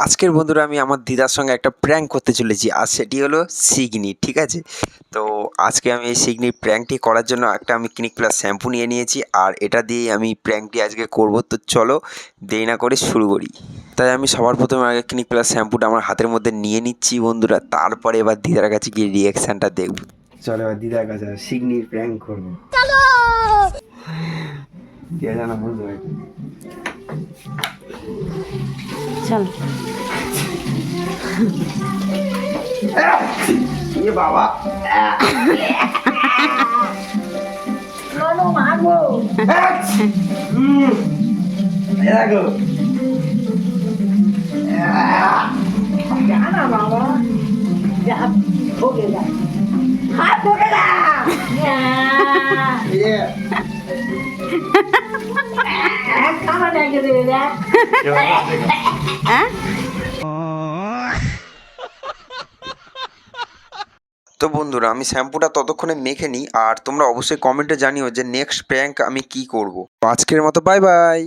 আজকের বন্ধুরা আমি আমার দিদার সঙ্গে একটা প্র্যাঙ্ক করতে চলেছি, আর সেটি হলো সিগনি। ঠিক আছে, তো আজকে আমি এই সিগনির প্র্যাঙ্কটি করার জন্য আমি ক্লিনিক প্লাস শ্যাম্পু নিয়ে নিয়েছি, আর এটা দিয়ে আমি প্র্যাঙ্কটি আজকে করব। তো চলো দেরি না করে শুরু করি। তাই আমি সবার প্রথমে আগে ক্লিনিক প্লাস শ্যাম্পুটা আমার হাতের মধ্যে নিয়ে নিচ্ছি বন্ধুরা, তারপরে এবার দিদার কাছে গিয়ে রিয়াকশানটা দেখব। চলো এবার দিদার কাছে সিগনির প্র্যাঙ্ক করবো। চলো দিয়া জানা বন্ধু চল এ বাবা মারবো। দেখো জানা বাবা যা ঠকে যা হাত ঠকে যা খাবার দেখে দেবে দেখ। তো বন্ধুরা আমি শ্যাম্পুটা ততক্ষণে মেখে নিই, আর তোমরা অবশ্যই কমেন্টে জানিও যে নেক্সট প্র্যাঙ্ক আমি কি করব। আজকের মতো বাই বাই।